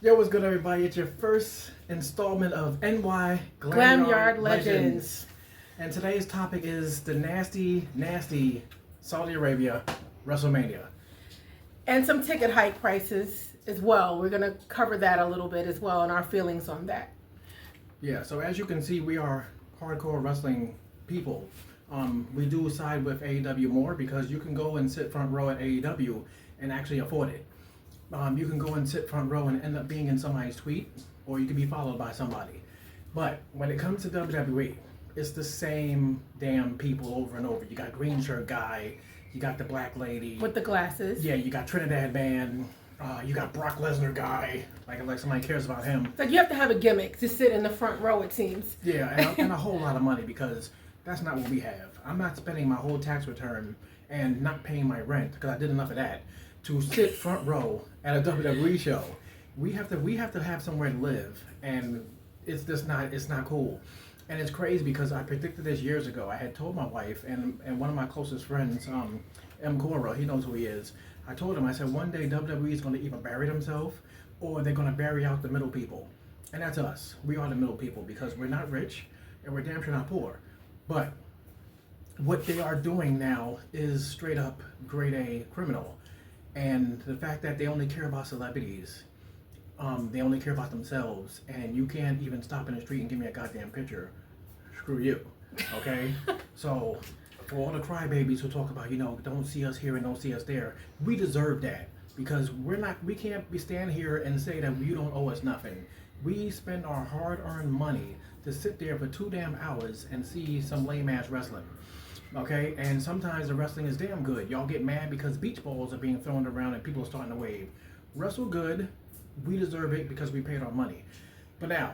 Yo, what's good, everybody? It's your first installment of NY Glam Yard Legends. And today's topic is the nasty, nasty Saudi Arabia WrestleMania. And some ticket hike prices as well. We're going to cover that a little bit as well and our feelings on that. Yeah, so as you can see, we are hardcore wrestling people. We do side with AEW more because you can go and sit front row at AEW and actually afford it. You can go and sit front row and end up being in somebody's tweet, or you can be followed by somebody. But when it comes to WWE, it's the same damn people over and over. You got green shirt guy, you got the black lady with the glasses. Yeah, you got Trinidad man, you got Brock Lesnar guy, like somebody cares about him. It's like you have to have a gimmick to sit in the front row, it seems. Yeah, and a whole lot of money because that's not what we have. I'm not spending my whole tax return and not paying my rent because I did enough of that to sit front row at a WWE show. We have to have somewhere to live, and it's not cool. And it's crazy because I predicted this years ago. I had told my wife and one of my closest friends, M. Cora, he knows who he is. I told him, I said, one day WWE is going to either bury themselves or they're going to bury out the middle people. And that's us. We are the middle people because we're not rich and we're damn sure not poor. But what they are doing now is straight up grade A criminal. And the fact that they only care about celebrities, they only care about themselves, and you can't even stop in the street and give me a goddamn picture. Screw you, okay? So, for all the crybabies who talk about, don't see us here and don't see us there, we deserve that because we can't be standing here and say that you don't owe us nothing. We spend our hard-earned money to sit there for 2 damn hours and see some lame-ass wrestling. Okay, and sometimes the wrestling is damn good. Y'all get mad because beach balls are being thrown around and people are starting to wave. Wrestle good, we deserve it because we paid our money. But now,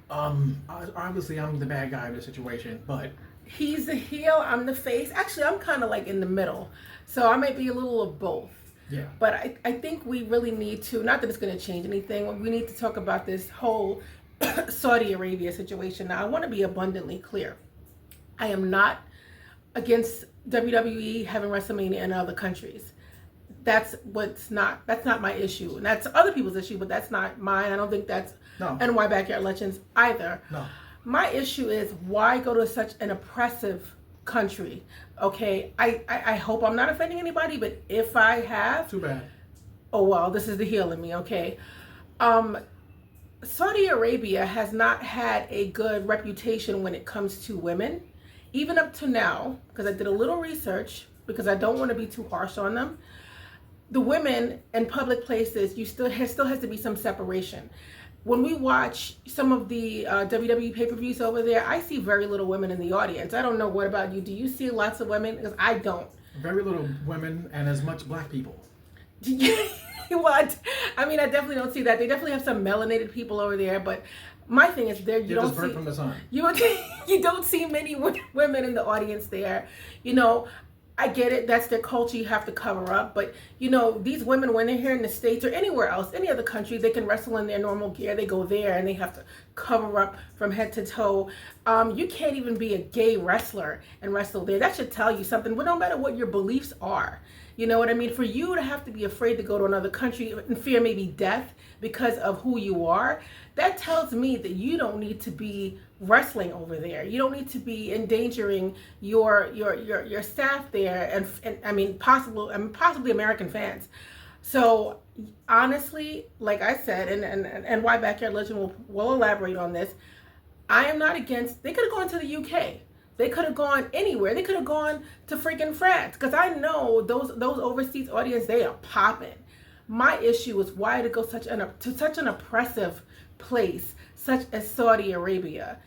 obviously I'm the bad guy of the situation, but he's the heel, I'm the face. Actually, I'm kind of like in the middle, so I might be a little of both. Yeah. But I think we really need to, not that it's going to change anything, we need to talk about this whole Saudi Arabia situation. Now, I want to be abundantly clear. I am not against WWE having WrestleMania in other countries. That's not my issue. And that's other people's issue, but that's not mine. I don't think that's NY Backyard Legends either. No. My issue is why go to such an oppressive country? Okay, I hope I'm not offending anybody, but if I have... Too bad. Oh, well, this is the heel in me, okay? Saudi Arabia has not had a good reputation when it comes to women. Even up to now, because I did a little research, because I don't want to be too harsh on them, the women in public places, still has to be some separation. When we watch some of the WWE pay-per-views over there, I see very little women in the audience. I don't know, what about you? Do you see lots of women? Because I don't. Very little women and as much black people. What? I mean, I definitely don't see that. They definitely have some melanated people over there, but my thing is there you don't see from the sun. You don't see many women in the audience there. I get it, that's their culture, you have to cover up, but these women, when they're here in the States or anywhere else, any other country, they can wrestle in their normal gear. They go there and they have to cover up from head to toe. You can't even be a gay wrestler and wrestle there. That should tell you something, but no matter what your beliefs are. You know what I mean? For you to have to be afraid to go to another country and fear maybe death because of who you are, that tells me that you don't need to be wrestling over there. You don't need to be endangering your staff there and I mean possibly American fans. So honestly, like I said, and why Backyard Legend will elaborate on this, I am not against. They could have gone to the UK. They could have gone anywhere. They could have gone to freaking France because I know those overseas audience, they are popping. My issue is why to go to such an oppressive place such as Saudi Arabia.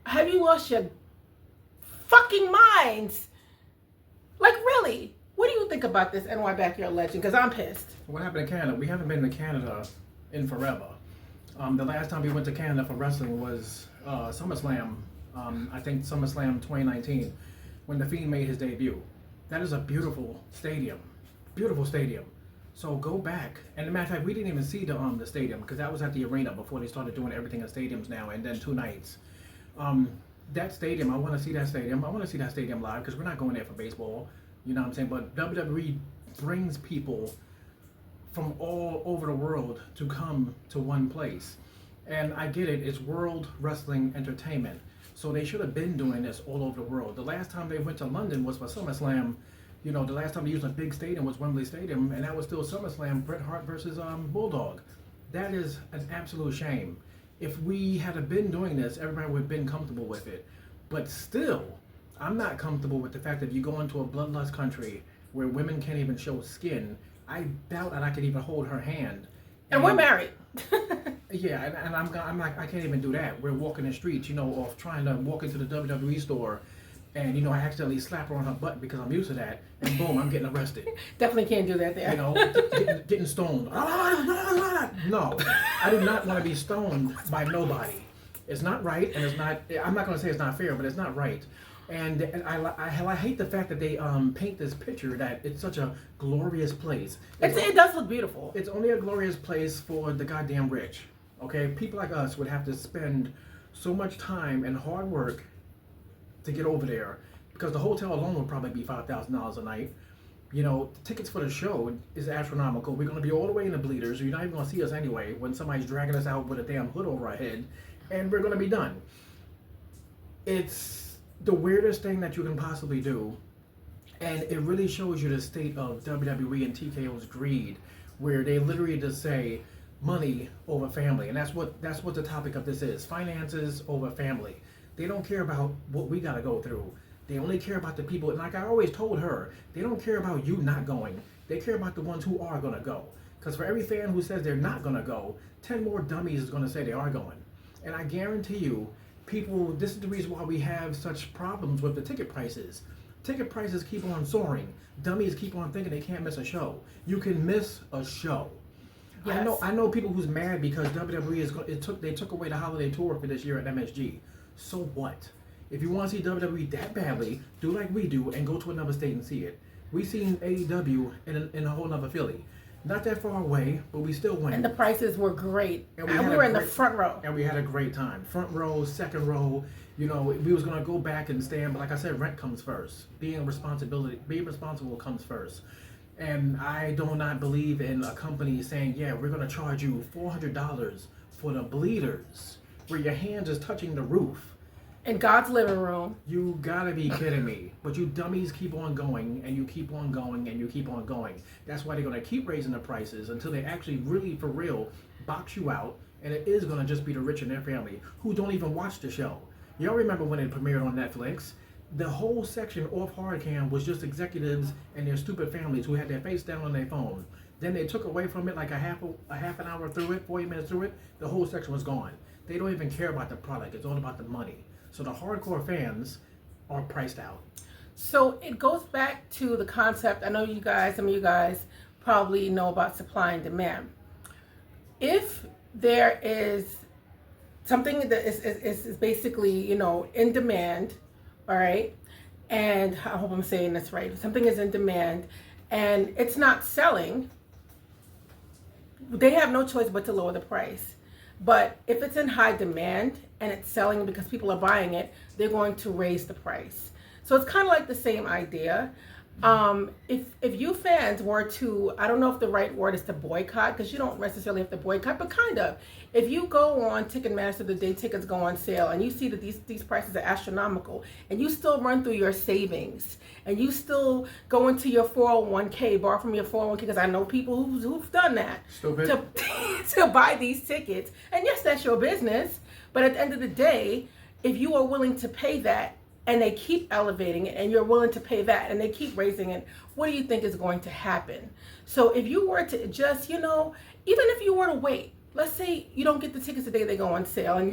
Have you lost your fucking minds? Like, really? What do you think about this NY Backyard Legend? Because I'm pissed. What happened in Canada? We haven't been to Canada in forever. The last time we went to Canada for wrestling was SummerSlam. I think SummerSlam 2019, when The Fiend made his debut. That is a beautiful stadium. Beautiful stadium. So go back. And as a matter of fact, we didn't even see the stadium because that was at the arena before they started doing everything in stadiums now, and then 2 nights. That stadium, I want to see that stadium. I want to see that stadium live because we're not going there for baseball. You know what I'm saying? But WWE brings people from all over the world to come to one place. And I get it, it's World Wrestling Entertainment. So they should have been doing this all over the world. The last time they went to London was for SummerSlam. You know, the last time they used a big stadium was Wembley Stadium, and that was still SummerSlam, Bret Hart versus Bulldog. That is an absolute shame. If we had been doing this, everybody would have been comfortable with it. But still, I'm not comfortable with the fact that if you go into a bloodlust country where women can't even show skin, I doubt that I could even hold her hand. And we're married. Yeah, and I'm like, I can't even do that. We're walking the streets, you know, or trying to walk into the WWE store, and, you know, I accidentally slap her on her butt because I'm used to that, and boom, I'm getting arrested. Definitely can't do that there. You know, getting stoned. No, I do not want to be stoned by nobody. It's not right, and it's not, I'm not going to say it's not fair, but it's not right. And I hate the fact that they paint this picture that it's such a glorious place. It does look beautiful. It's only a glorious place for the goddamn rich. Okay, people like us would have to spend so much time and hard work to get over there, because the hotel alone would probably be $5,000 a night. You know, tickets for the show is astronomical. We're going to be all the way in the bleeders. You're not even going to see us anyway when somebody's dragging us out with a damn hood over our head, and we're going to be done. It's the weirdest thing that you can possibly do, and it really shows you the state of WWE and TKO's greed, where they literally just say money over family, and that's what the topic of this is: finances over family. They don't care about what we got to go through. They only care about the people. And like I always told her, they don't care about you not going. They care about the ones who are going to go. Because for every fan who says they're not going to go, 10 more dummies is going to say they are going. And I guarantee you, people, this is the reason why we have such problems with the ticket prices. Ticket prices keep on soaring. Dummies keep on thinking they can't miss a show. You can miss a show. Yes. I know people who's mad because WWE they took away the holiday tour for this year at MSG. So what? If you want to see WWE that badly, do like we do and go to another state and see it. We seen AEW in a whole nother Philly. Not that far away, but we still went. And the prices were great. And we were in the front row. And we had a great time. Front row, second row. You know, we was going to go back and stand, but like I said, rent comes first. Being responsible comes first. And I do not believe in a company saying, yeah, we're going to charge you $400 for the bleeders, where your hands is touching the roof. In God's living room. You gotta be kidding me. But you dummies keep on going, and you keep on going, and you keep on going. That's why they're gonna keep raising the prices until they actually really, for real, box you out, and it is gonna just be the rich and their family who don't even watch the show. Y'all remember when it premiered on Netflix? The whole section off hard cam was just executives and their stupid families who had their face down on their phone. Then they took away from it like a half an hour through it, 40 minutes through it, the whole section was gone. They don't even care about the product, it's all about the money. So the hardcore fans are priced out. So it goes back to the concept, I know some of you guys probably know about supply and demand. If there is something that is basically, you know, in demand, all right, and I hope I'm saying this right, if something is in demand and it's not selling, they have no choice but to lower the price. But if it's in high demand and it's selling because people are buying it, they're going to raise the price. So it's kind of like the same idea. If you fans were to, I don't know if the right word is to boycott, because you don't necessarily have to boycott, but kind of. If you go on Ticketmaster the day tickets go on sale and you see that these prices are astronomical, and you still run through your savings, and you still go into your 401k, borrow from your 401k, because I know people who've done that to buy these tickets. And yes, that's your business, but at the end of the day, if you are willing to pay that, and they keep elevating it, and you're willing to pay that, and they keep raising it, what do you think is going to happen? So if you were to just, you know, even if you were to wait, let's say you don't get the tickets the day they go on sale, and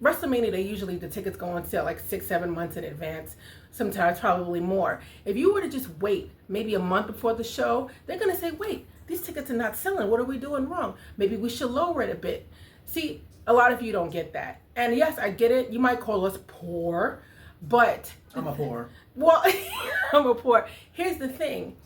WrestleMania, the tickets go on sale like 6-7 months in advance, sometimes probably more. If you were to just wait maybe a month before the show, they're going to say, wait, these tickets are not selling. What are we doing wrong? Maybe we should lower it a bit. See, a lot of you don't get that. And yes, I get it. You might call us poor. But I'm a poor. Well, I'm a poor. Here's the thing: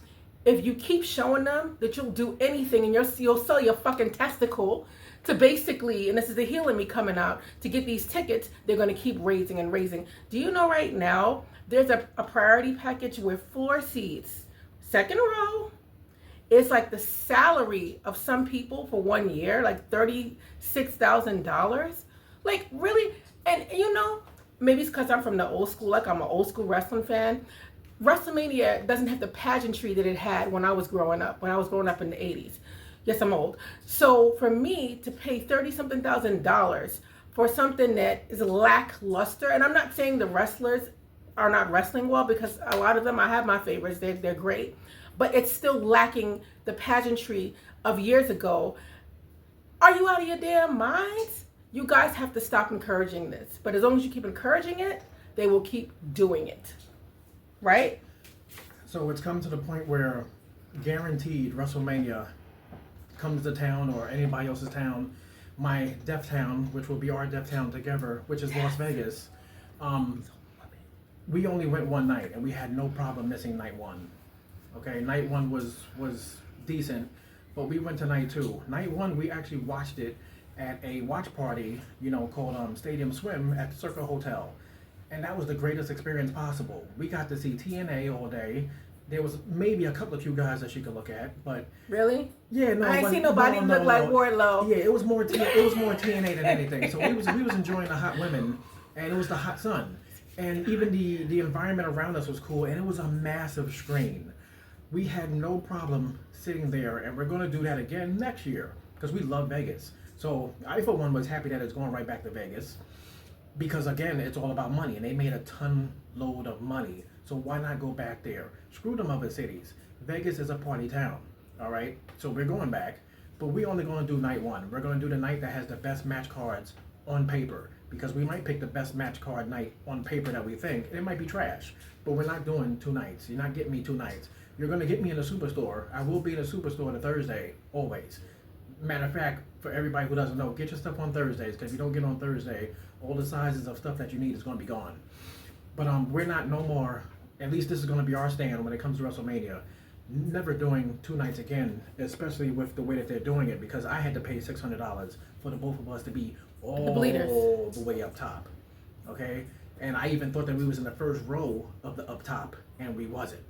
if you keep showing them that you'll do anything, and you'll sell your fucking testicle to basically, and this is the heel in me coming out, to get these tickets, they're going to keep raising and raising. Do you know right now there's a priority package with floor seats, second row, is like the salary of some people for 1 year, like $36,000. Like really, and maybe it's because I'm from the old school, like I'm an old school wrestling fan. WrestleMania doesn't have the pageantry that it had when I was growing up, in the 80s. Yes, I'm old. So for me to pay 30 something thousand dollars for something that is lackluster, and I'm not saying the wrestlers are not wrestling well, because a lot of them, I have my favorites, they're great, but it's still lacking the pageantry of years ago. Are you out of your damn minds? You guys have to stop encouraging this. But as long as you keep encouraging it, they will keep doing it. Right? So it's come to the point where guaranteed WrestleMania comes to town, or anybody else's town, my deaf town, which will be our deaf town together, which is Las Vegas. We only went one night, and we had no problem missing night one. Okay, night one was decent, but we went to night two. Night one, we actually watched it at a watch party, called Stadium Swim at the Circle Hotel. And that was the greatest experience possible. We got to see TNA all day. There was maybe a couple of few guys that she could look at, but really, yeah, no, I ain't seen nobody look like Wardlow. Yeah, it was more TNA than anything. So we was enjoying the hot women, and it was the hot sun, and even the environment around us was cool, and it was a massive screen. We had no problem sitting there, and we're going to do that again next year because we love Vegas. So I, for one, was happy that it's going right back to Vegas. Because again, it's all about money, and they made a ton load of money. So why not go back there? Screw them other cities. Vegas is a party town, all right? So we're going back, but we're only going to do night one. We're going to do the night that has the best match cards on paper, because we might pick the best match card night on paper that we think, and it might be trash. But we're not doing 2 nights. You're not getting me 2 nights. You're going to get me in the Superstore. I will be in the Superstore the Thursday, always. Matter of fact, for everybody who doesn't know, get your stuff on Thursdays, because if you don't get on Thursday, all the sizes of stuff that you need is going to be gone. But we're not no more, at least this is going to be our stand when it comes to WrestleMania, never doing 2 nights again, especially with the way that they're doing it, because I had to pay $600 for the both of us to be all the way up top, okay? And I even thought that we was in the first row of the up top, and we wasn't.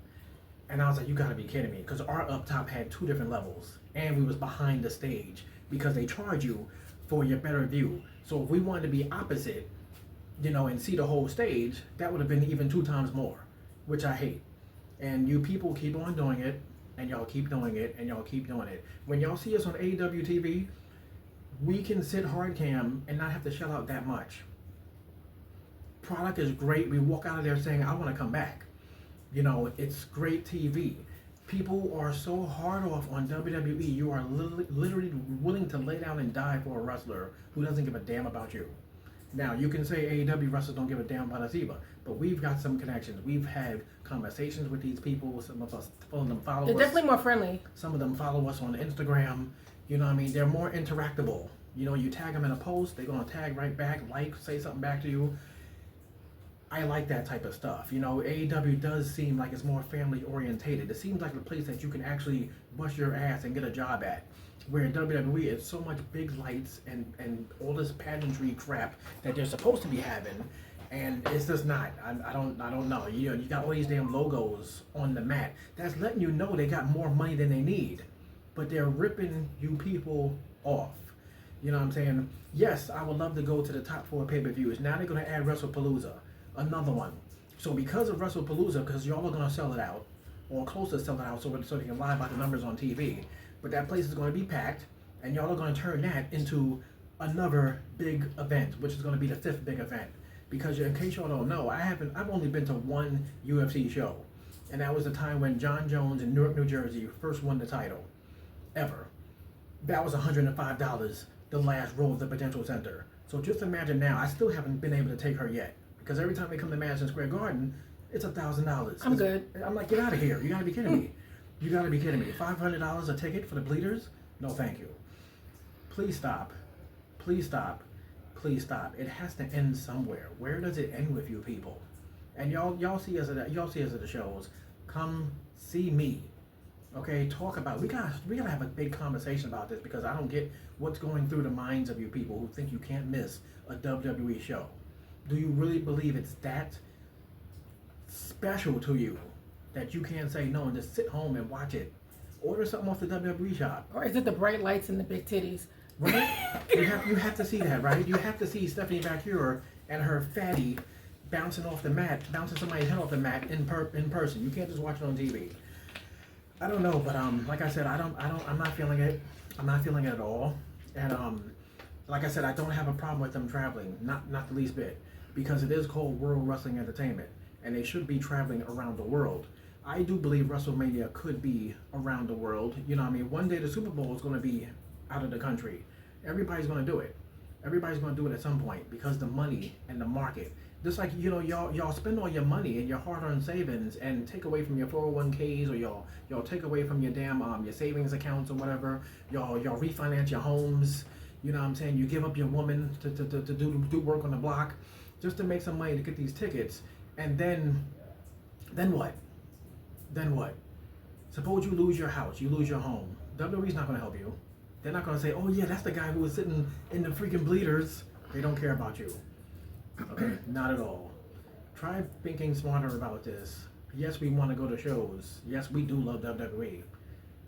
And I was like, you gotta be kidding me, because our up top had 2 different levels, and we was behind the stage, because they charge you for your better view. So if we wanted to be opposite, and see the whole stage, that would have been even 2 times more, which I hate. And you people keep on doing it, and y'all keep doing it, and y'all keep doing it. When y'all see us on AEW TV, we can sit hard cam and not have to shell out that much. Product is great. We walk out of there saying, I want to come back. It's great TV. People are so hard off on WWE. You are literally willing to lay down and die for a wrestler who doesn't give a damn about you. Now, you can say AEW wrestlers don't give a damn about us either, but we've got some connections. We've had conversations with these people. Some of them follow us. They're definitely more friendly. Some of them follow us on Instagram. They're more interactable. You tag them in a post, they're going to tag right back, say something back to you. I like that type of stuff. AEW does seem like it's more family orientated. It seems like a place that you can actually bust your ass and get a job at. Where in WWE, it's so much big lights and all this pageantry crap that they're supposed to be having, and it's just not. I don't know. You got all these damn logos on the mat. That's letting you know they got more money than they need, but they're ripping you people off. You know what I'm saying? Yes, I would love to go to the top 4 pay-per-views. Now they're going to add WrestlePalooza, another one. So because of WrestlePalooza, because y'all are going to sell it out, or close to selling out, so they can lie about the numbers on TV. But that place is going to be packed, and y'all are going to turn that into another big event, which is going to be the 5th big event. Because in case y'all don't know, I've only been to 1 UFC show, and that was the time when John Jones in Newark, New Jersey first won the title, ever. That was $105, the last row of the Prudential Center. So just imagine now, I still haven't been able to take her yet, because every time they come to Madison Square Garden, it's $1,000. I'm good. I'm like, get out of here. You gotta be kidding me. You gotta be kidding me. $500 a ticket for the bleeders? No, thank you. Please stop. Please stop. Please stop. It has to end somewhere. Where does it end with you people? And y'all see us at the shows. Come see me. Okay, talk about. We gotta have a big conversation about this, because I don't get what's going through the minds of you people who think you can't miss a WWE show. Do you really believe it's that special to you that you can't say no and just sit home and watch it Order something off the WWE shop. Or is it the bright lights and the big titties? Right? you have to see that, right? You have to see Stephanie Vaquer and her fatty bouncing off the mat, bouncing somebody's head off the mat in person. You can't just watch it on TV. I don't know, but like I said, I'm not feeling it. I'm not feeling it at all. And like I said, I don't have a problem with them traveling, not the least bit, because it is called World Wrestling Entertainment, and they should be traveling around the world. I do believe WrestleMania could be around the world. You know what I mean? One day the Super Bowl is going to be out of the country. Everybody's going to do it. Everybody's going to do it at some point because the money and the market. Just like, you know, y'all spend all your money and your hard-earned savings and take away from your 401ks, or y'all take away from your damn your savings accounts or whatever. Y'all refinance your homes. You know what I'm saying? You give up your woman to do work on the block just to make some money to get these tickets. And then what? Then what? Suppose you lose your house, you lose your home. WWE's not going to help you. They're not going to say, oh yeah, that's the guy who was sitting in the freaking bleeders. They don't care about you. Okay, not at all. Try thinking smarter about this. Yes, we want to go to shows. Yes, we do love WWE.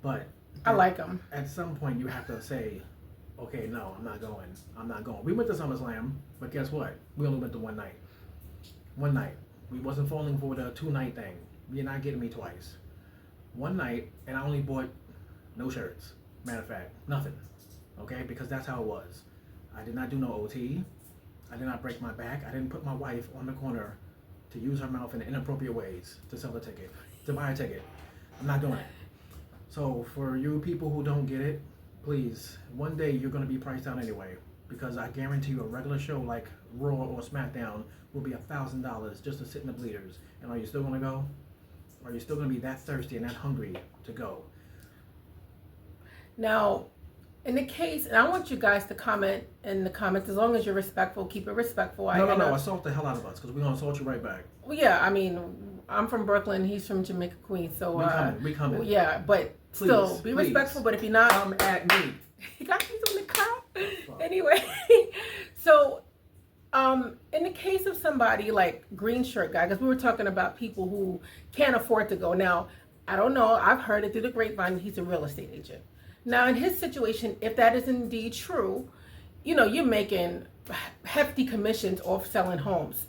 But I like them. At some point, you have to say, okay, no, I'm not going. I'm not going. We went to SummerSlam, but guess what? We only went to one night. One night. We wasn't falling for the 2-night thing. You're not getting me twice. One night, and I only bought no shirts. Matter of fact, nothing. Okay? Because that's how it was. I did not do no OT. I did not break my back. I didn't put my wife on the corner to use her mouth in inappropriate ways to sell a ticket, to buy a ticket. I'm not doing it. So for you people who don't get it, please, one day you're going to be priced out anyway. Because I guarantee you a regular show like Raw or SmackDown will be $1,000 just to sit in the bleeders. And are you still going to go? Are you still going to be that thirsty and that hungry to go? Now, in the case, and I want you guys to comment in the comments, as long as you're respectful, keep it respectful. No, assault the hell out of us, because we're going to assault you right back. Well, yeah, I mean, I'm from Brooklyn, he's from Jamaica, Queens, so... We coming. Yeah, but still, be respectful, but if you're not... Come at me. You got these on the car? Anyway, so... in the case of somebody like Green Shirt Guy, because we were talking about people who can't afford to go. Now, I don't know, I've heard it through the grapevine, he's a real estate agent. Now, in his situation, if that is indeed true, you know, you're making hefty commissions off selling homes.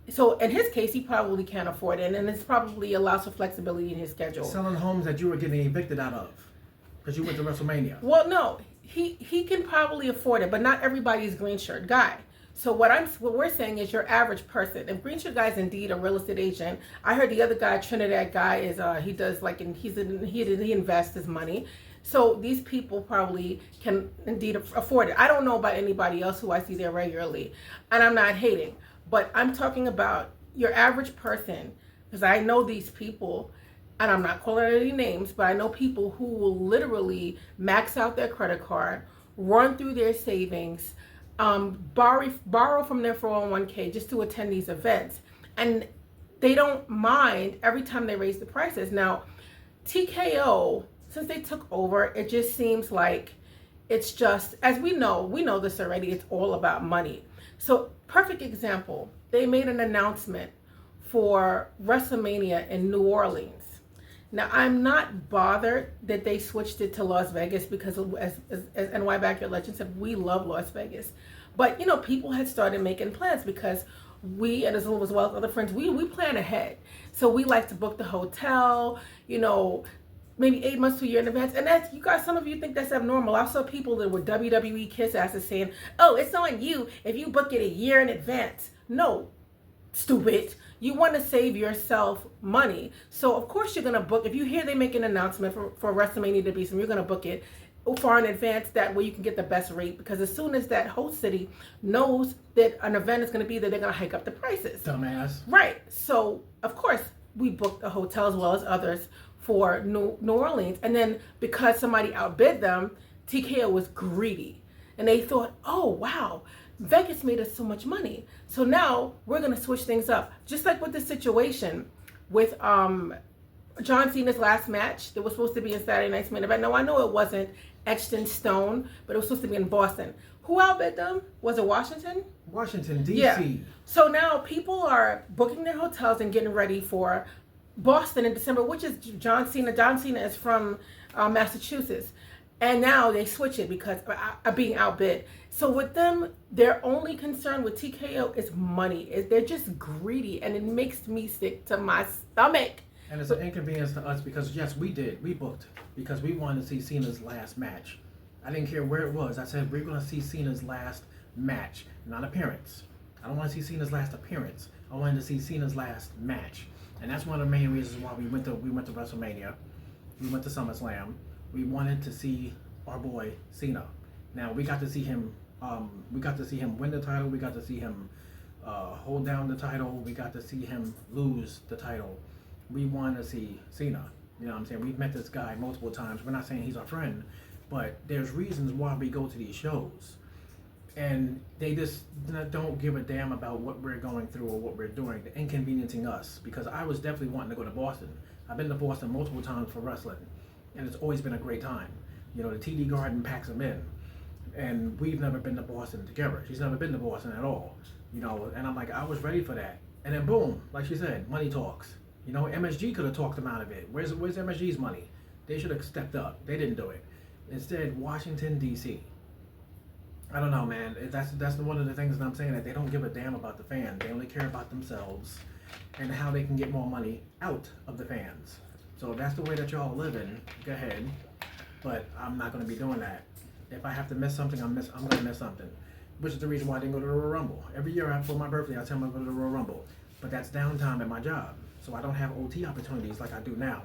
So in his case, he probably can't afford it, and this probably allows for flexibility in his schedule. Selling homes that you were getting evicted out of because you went to WrestleMania. Well, no, he can probably afford it, but not everybody's Green Shirt Guy. So what we're saying is your average person. If Green Shirt Guy is indeed a real estate agent, I heard the other guy, Trinidad Guy, is he does like he invests his money. So these people probably can indeed afford it. I don't know about anybody else who I see there regularly, and I'm not hating, but I'm talking about your average person, because I know these people, and I'm not calling any names, but I know people who will literally max out their credit card, run through their savings, borrow from their 401k just to attend these events, and they don't mind every time they raise the prices. Now, TKO, since they took over, it just seems like it's just, as we know this already, it's all about money. So, perfect example, they made an announcement for WrestleMania in New Orleans. Now, I'm not bothered that they switched it to Las Vegas because, as NY Backyard Legend said, we love Las Vegas. But, you know, people had started making plans because we, and as well as other friends, we plan ahead. So we like to book the hotel, you know, maybe 8 months to a year in advance. And that's, you guys, some of you think that's abnormal. I saw people that were WWE kiss asses saying, oh, it's on you if you book it a year in advance. No, stupid. You want to save yourself money. So, of course, you're going to book. If you hear they make an announcement for WrestleMania to be some, you're going to book it far in advance. That way you can get the best rate. Because as soon as that host city knows that an event is going to be there, they're going to hike up the prices. Dumbass. Right. So, of course, we booked a hotel as well as others for New Orleans. And then because somebody outbid them, TKO was greedy. And they thought, oh, wow, Vegas made us so much money. So now we're going to switch things up. Just like with the situation with John Cena's last match that was supposed to be in Saturday Night's main event. Now, I know it wasn't etched in stone, but it was supposed to be in Boston. Who outbid them? Was it Washington? Washington, D.C. Yeah. So now people are booking their hotels and getting ready for Boston in December, which is John Cena. John Cena is from Massachusetts. And now they switch it because of being outbid. So with them, their only concern with TKO is money. They're just greedy, and it makes me sick to my stomach. And it's an inconvenience to us because, yes, we booked because we wanted to see Cena's last match. I didn't care where it was. I said, we're going to see Cena's last match, not appearance. I don't want to see Cena's last appearance. I wanted to see Cena's last match. And that's one of the main reasons why we went to WrestleMania. We went to SummerSlam. We wanted to see our boy Cena. Now we got to see him. We got to see him win the title. We got to see him hold down the title. We got to see him lose the title. We want to see Cena. You know what I'm saying? We've met this guy multiple times. We're not saying he's our friend, but there's reasons why we go to these shows. And they just don't give a damn about what we're going through or what we're doing. They're inconveniencing us. Because I was definitely wanting to go to Boston. I've been to Boston multiple times for wrestling. And it's always been a great time. You know, the TD Garden packs them in. And we've never been to Boston together. She's never been to Boston at all. You know, and I'm like, I was ready for that. And then boom, like she said, money talks. You know, MSG could have talked them out of it. Where's MSG's money? They should have stepped up. They didn't do it. Instead, Washington, D.C. I don't know, man. That's one of the things that I'm saying, that they don't give a damn about the fans. They only care about themselves and how they can get more money out of the fans. So if that's the way that y'all are living, go ahead. But I'm not going to be doing that. If I have to miss something, I'm going to miss something. Which is the reason why I didn't go to the Royal Rumble. Every year for my birthday, I tell them I'm going to go to the Royal Rumble. But that's downtime at my job. So I don't have OT opportunities like I do now.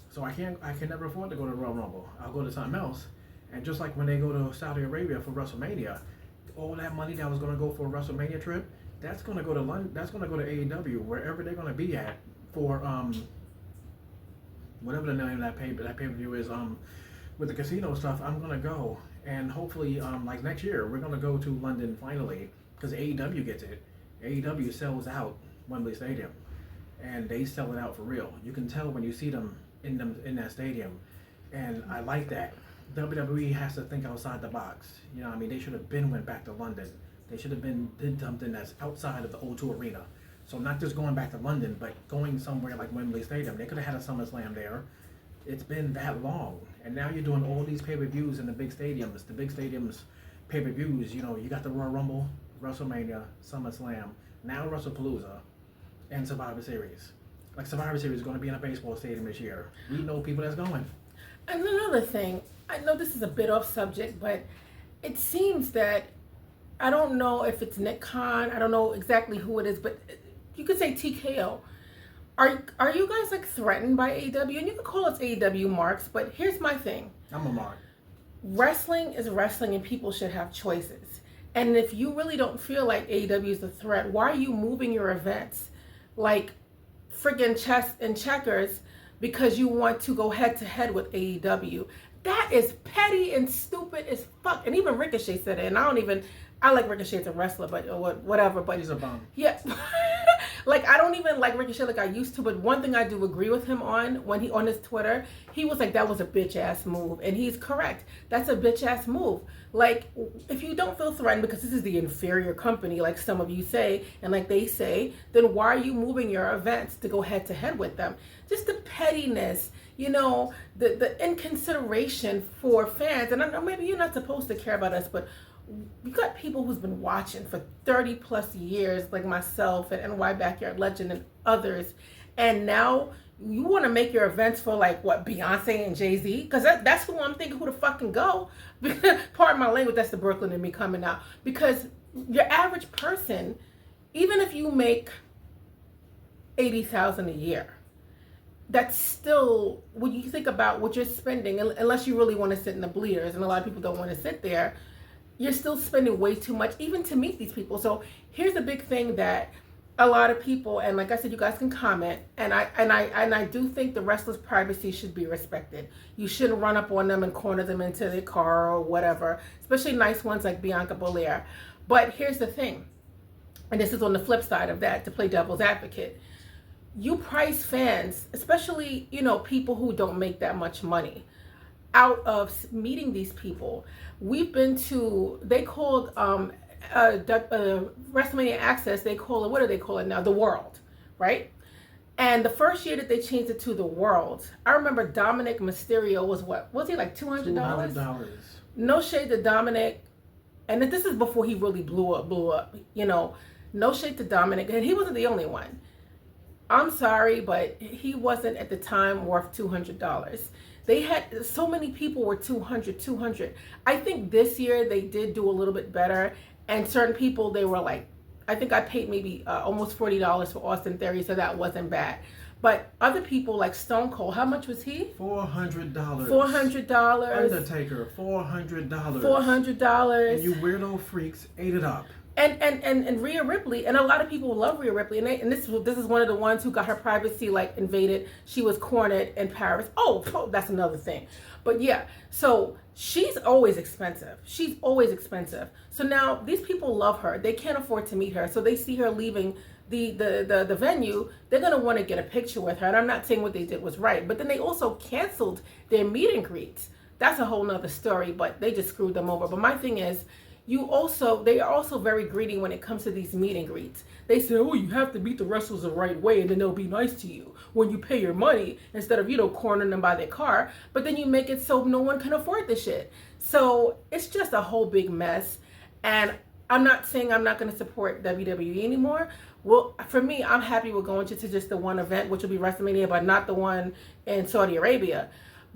So I can never afford to go to the Royal Rumble. I'll go to something else. And just like when they go to Saudi Arabia for WrestleMania, all that money that was going to go for a WrestleMania trip, that's going to go to London. That's going to go to AEW, wherever they're going to be at for whatever the name of that pay-per-view is. With the casino stuff, I'm going to go, and hopefully, like next year, we're going to go to London finally because AEW gets it. AEW sells out Wembley Stadium, and they sell it out for real. You can tell when you see them in that stadium, and I like that. WWE has to think outside the box. You know what I mean? They should have went back to London. They should have did something that's outside of the O2 Arena. So not just going back to London, but going somewhere like Wembley Stadium. They could have had a SummerSlam there. It's been that long. And now you're doing all these pay-per-views in the big stadiums. The big stadiums pay-per-views, you know, you got the Royal Rumble, WrestleMania, SummerSlam, now WrestlePalooza, and Survivor Series. Like Survivor Series is going to be in a baseball stadium this year. We know people that's going. And another thing, I know this is a bit off subject, but it seems that, I don't know if it's Nick Khan, I don't know exactly who it is, but you could say TKO. Are you guys like threatened by AEW? And you can call us AEW marks, but here's my thing. I'm a mark. Wrestling is wrestling, and people should have choices. And if you really don't feel like AEW is a threat, why are you moving your events like friggin' chess and checkers because you want to go head to head with AEW? That is petty and stupid as fuck. And even Ricochet said it. And I like Ricochet as a wrestler, but or whatever. But he's a bum. Yeah. Like, I don't even like Ricochet like I used to. But one thing I do agree with him on, when he on his Twitter, he was like, that was a bitch ass move. And he's correct. That's a bitch ass move. Like, if you don't feel threatened because this is the inferior company, like some of you say, and like they say, then why are you moving your events to go head to head with them? Just the pettiness, you know, the inconsideration for fans. And I know maybe you're not supposed to care about us, but you got people who's been watching for 30 plus years, like myself and NY Backyard Legend and others, and now you want to make your events for like what, Beyonce and Jay-Z? Because that's who I'm thinking who to fucking go. Pardon my language, that's the Brooklyn in me coming out. Because your average person, even if you make $80,000 a year, that's still, when you think about what you're spending, unless you really want to sit in the bleeders, and a lot of people don't want to sit there, you're still spending way too much even to meet these people. So here's the big thing that a lot of people, and like I said, you guys can comment, and I do think the wrestler's privacy should be respected. You shouldn't run up on them and corner them into their car or whatever, especially nice ones like Bianca Belair. But here's the thing, and this is on the flip side of that, to play devil's advocate. You price fans, especially, you know, people who don't make that much money, out of meeting these people. We've been to, they called WrestleMania Access, they call it, what do they call it now? The World, right? And the first year that they changed it to the world, I remember Dominic Mysterio was what? Was he like $200? $200. No shade to Dominic. And this is before he really blew up, you know. No shade to Dominic. And he wasn't the only one. I'm sorry, but he wasn't at the time worth $200. They had so many people were 200. I think this year they did do a little bit better. And certain people, they were like, I think I paid maybe almost $40 for Austin Theory, so that wasn't bad. But other people like Stone Cold, how much was he? $400. $400. Undertaker, $400. $400. And you weirdo freaks ate it up. And Rhea Ripley, and a lot of people love Rhea Ripley, and this is one of the ones who got her privacy like invaded. She was cornered in Paris. Oh, that's another thing. But yeah, so she's always expensive. She's always expensive. So now these people love her. They can't afford to meet her, so they see her leaving the venue. They're gonna want to get a picture with her. And I'm not saying what they did was right, but then they also canceled their meet and greets. That's a whole nother story, but they just screwed them over. But my thing is, they are also very greedy when it comes to these meet and greets. They say, oh, you have to meet the wrestlers the right way and then they'll be nice to you when you pay your money instead of, cornering them by their car. But then you make it so no one can afford the shit. So it's just a whole big mess. And I'm not saying I'm not going to support WWE anymore. Well, for me, I'm happy we're going to just the one event, which will be WrestleMania, but not the one in Saudi Arabia.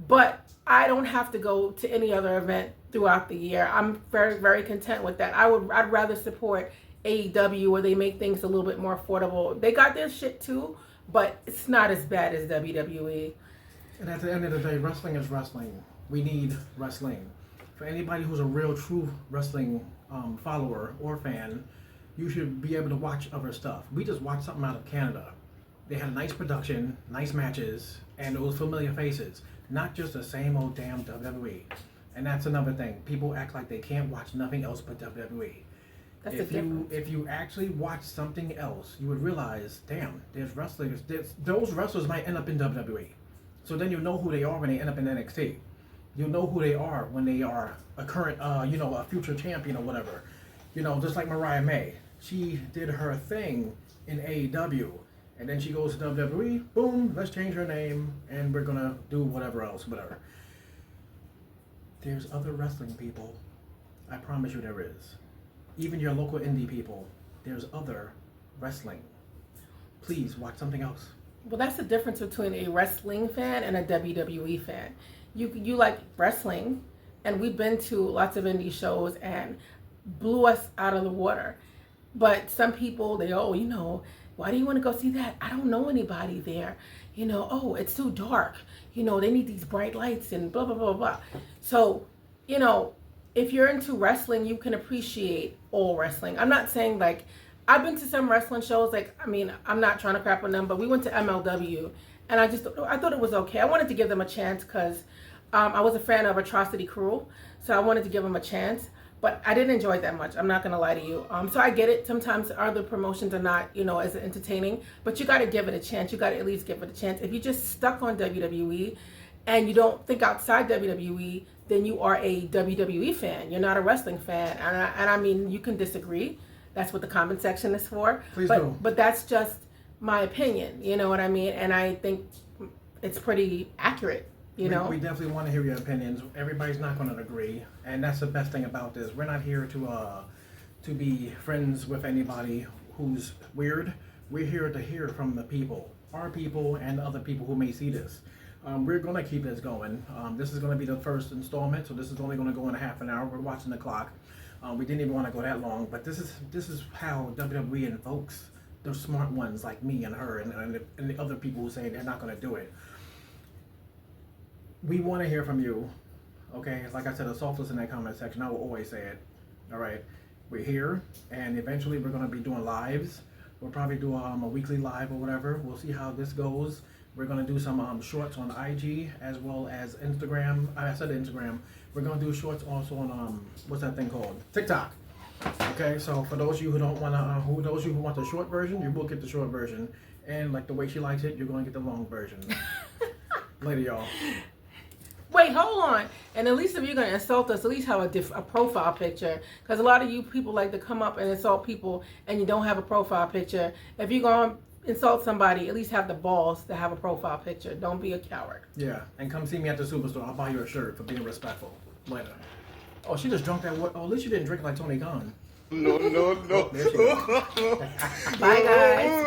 But I don't have to go to any other event throughout the year. I'm very, very content with that. I'd rather support AEW where they make things a little bit more affordable. They got their shit too, but it's not as bad as WWE. And at the end of the day, wrestling is wrestling. We need wrestling. For anybody who's a real, true wrestling follower or fan, you should be able to watch other stuff. We just watched something out of Canada. They had a nice production, nice matches, and it was familiar faces. Not just the same old damn WWE. And that's another thing. People act like they can't watch nothing else but WWE. That's if you actually watch something else, you would realize, damn, there's wrestlers. Those wrestlers might end up in WWE. So then you know who they are when they end up in NXT. You'll know who they are when they are a current, a future champion or whatever. Just like Mariah May. She did her thing in AEW. And then she goes to WWE, boom, let's change her name, and we're going to do whatever else, whatever. There's other wrestling people. I promise you there is. Even your local indie people, there's other wrestling. Please watch something else. Well, that's the difference between a wrestling fan and a WWE fan. You like wrestling, and we've been to lots of indie shows and blew us out of the water. But some people, why do you want to go see that? I don't know anybody there. Oh, it's too dark. They need these bright lights and blah, blah, blah, blah. So, if you're into wrestling, you can appreciate all wrestling. I'm not saying I've been to some wrestling shows. I'm not trying to crap on them, but we went to MLW and I thought it was okay. I wanted to give them a chance because I was a fan of Atrocity Crew. So I wanted to give them a chance. But I didn't enjoy it that much. I'm not going to lie to you. So I get it. Sometimes other promotions are not, as entertaining. But you got to give it a chance. You got to at least give it a chance. If you're just stuck on WWE and you don't think outside WWE, then you are a WWE fan. You're not a wrestling fan. And I mean, you can disagree. That's what the comment section is for. Please do. But that's just my opinion. You know what I mean? And I think it's pretty accurate. We definitely want to hear your opinions. Everybody's not going to agree, and that's the best thing about this. We're not here to be friends with anybody who's weird. We're here to hear from the people, our people, and other people who may see this. We're going to keep this going. This is going to be the first installment, so this is only going to go in a half an hour. We're watching the clock. We didn't even want to go that long, but this is how WWE invokes the smart ones like me and her and the other people who say they're not going to do it. We want to hear from you, okay? Like I said, assault us in that comment section. I will always say it, all right? We're here, and eventually we're going to be doing lives. We'll probably do a weekly live or whatever. We'll see how this goes. We're going to do some shorts on IG as well as Instagram. I said Instagram. We're going to do shorts also on, what's that thing called? TikTok. Okay, so for those of you who don't want to, those of you who want the short version, you will get the short version. And like the way she likes it, you're going to get the long version. Later, y'all. Wait, hold on. And at least if you're going to insult us, at least have a profile picture. Because a lot of you people like to come up and insult people and you don't have a profile picture. If you're going to insult somebody, at least have the balls to have a profile picture. Don't be a coward. Yeah, and come see me at the superstore. I'll buy you a shirt for being respectful. Later. Oh, she just drunk that. Oh, at least you didn't drink like Tony Khan. No. There she goes. Bye, guys.